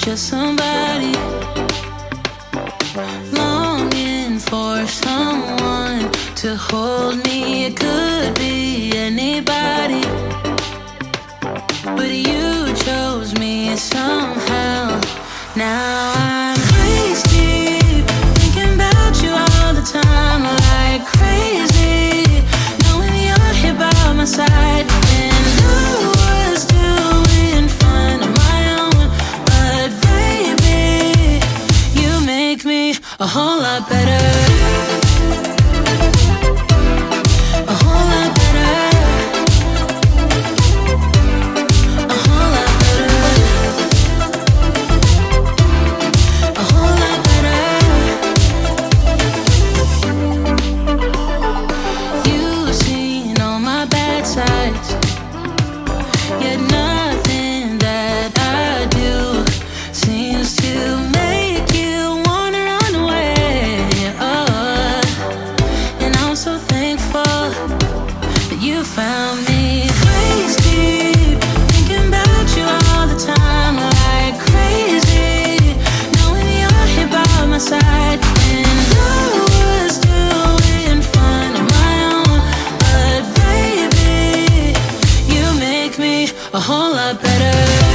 just somebody longing for someone to hold me. It could be anybody, but you chose me somehow. Now I'm waist deep, thinking about you all the time, like crazy, knowing you're here by my side. And I was doing fine on my own, but baby, you make me a whole lot better. A whole lot better.